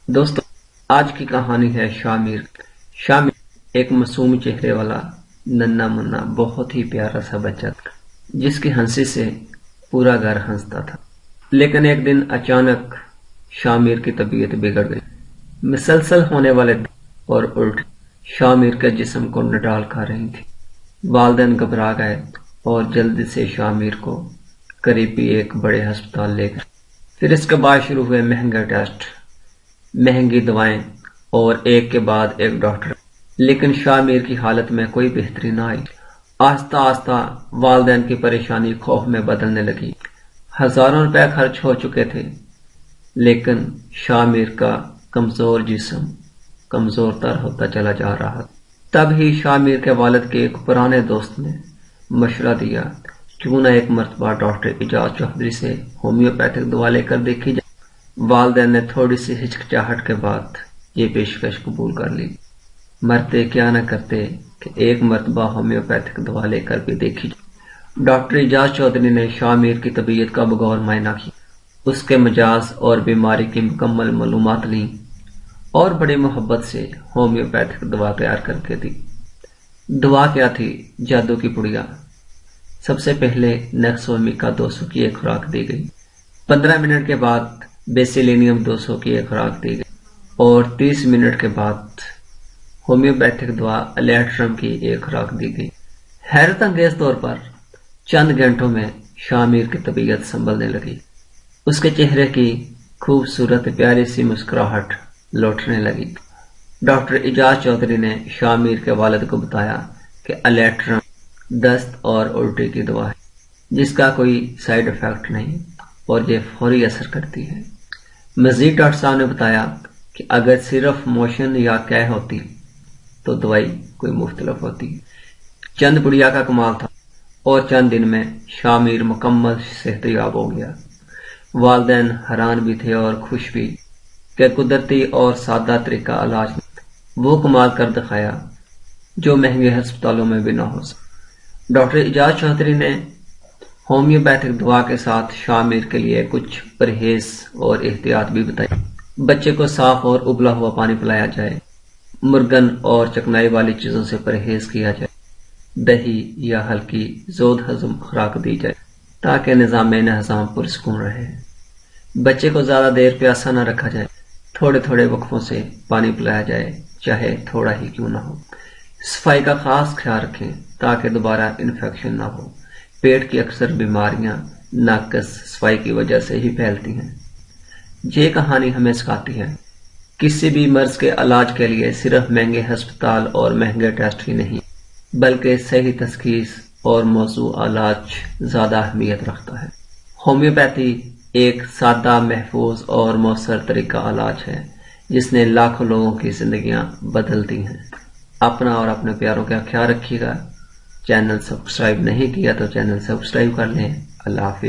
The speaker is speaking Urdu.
دوستو، آج کی کہانی ہے شامیر۔ شامیر ایک معصوم چہرے والا ننھا منا بہت ہی پیارا سا بچہ تھا جس کی ہنسی سے پورا گھر ہنستا تھا۔ لیکن ایک دن اچانک شامیر کی طبیعت بگڑ گئی۔ مسلسل ہونے والے اور الٹی شامیر کے جسم کو نڈال کھا رہی تھی۔ والدین گھبرا گئے اور جلدی سے شامیر کو قریبی ایک بڑے ہسپتال لے گئے۔ پھر اس کے بعد شروع ہوئے مہنگے ٹیسٹ، مہنگی دوائیں اور ایک کے بعد ایک ڈاکٹر، لیکن شامیر کی حالت میں کوئی بہتری نہ آئی۔ آہستہ آہستہ والدین کی پریشانی خوف میں بدلنے لگی۔ ہزاروں روپے خرچ ہو چکے تھے، لیکن شامیر کا کمزور جسم کمزور تر ہوتا چلا جا رہا تھا۔ تب ہی شامیر کے والد کے ایک پرانے دوست نے مشورہ دیا، کیوں نہ ایک مرتبہ ڈاکٹر اعجاز چودھری سے ہومیوپیتھک دوا لے کر دیکھی جائے۔ والدین نے تھوڑی سی ہچکچاہٹ کے بعد یہ پیشکش قبول کر لی۔ مرتے کیا نہ کرتے کہ ایک مرتبہ ہومیوپیتھک دوا لے کر بھی دیکھی جائے۔ ڈاکٹر اعجاز چودھری نے شامیر کی طبیعت کا بغور معائنہ کیا، اس کے مجاز اور بیماری کی مکمل معلومات لیں اور بڑی محبت سے ہومیوپیتھک دوا تیار کر کے دی۔ دوا کیا تھی؟ جادو کی پڑیا۔ سب سے پہلے نیکسومیکا 200 کی ایک خوراک دی گئی، 15 منٹ کے بعد بیسیلینیم 200 کی ایک خوراک دی گئی اور 30 منٹ کے بعد ہومیوپیتھک دوا الیٹرم کی ایک خوراک دی گئی۔ حیرت انگیز طور پر چند گھنٹوں میں شامیر کی طبیعت سنبھلنے لگی۔ اس کے چہرے کی خوبصورت پیاری سی مسکراہٹ لوٹنے لگی۔ ڈاکٹر اعجاز چودھری نے شامیر کے والد کو بتایا کہ الیٹرم دست اور الٹی کی دوا ہے جس کا کوئی سائیڈ ایفیکٹ نہیں اور یہ فوری اثر کرتی ہے۔ مزید ڈاکٹر صاحب نے بتایا کہ اگر صرف موشن یا قے ہوتی تو دوائی کوئی مختلف ہوتی۔ چند پڑیا کا کمال تھا اور چند دن میں شامیر مکمل صحت یاب ہو گیا۔ والدین حیران بھی تھے اور خوش بھی کہ قدرتی اور سادہ طریقہ علاج نے وہ کمال کر دکھایا جو مہنگے ہسپتالوں میں بھی نہ ہو سکتا۔ ڈاکٹر اعجاز چودھری نے ہومیوپیتھک دوا کے ساتھ شامیر کے لیے کچھ پرہیز اور احتیاط بھی بتائی۔ بچے کو صاف اور ابلا ہوا پانی پلایا جائے، مرگن اور چکنائی والی چیزوں سے پرہیز کیا جائے، دہی یا ہلکی زود ہضم خوراک دی جائے تاکہ نظام ہضم پرسکون رہے۔ بچے کو زیادہ دیر پیاسا نہ رکھا جائے، تھوڑے تھوڑے وقفوں سے پانی پلایا جائے، چاہے تھوڑا ہی کیوں نہ ہو۔ صفائی کا خاص خیال رکھیں تاکہ دوبارہ انفیکشن نہ ہو۔ پیٹ کی اکثر بیماریاں ناقص صفائی کی وجہ سے ہی پھیلتی ہیں۔ یہ کہانی ہمیں سکھاتی ہے کسی بھی مرض کے علاج کے لیے صرف مہنگے ہسپتال اور مہنگے ٹیسٹ ہی نہیں بلکہ صحیح تشخیص اور موضوع علاج زیادہ اہمیت رکھتا ہے۔ ہومیوپیتھی ایک سادہ، محفوظ اور مؤثر طریقہ علاج ہے جس نے لاکھوں لوگوں کی زندگیاں بدل دی ہیں۔ اپنا اور اپنے پیاروں کا خیال رکھیے گا۔ چینل سبسکرائب نہیں کیا تو چینل سبسکرائب کر لیں۔ اللہ حافظ۔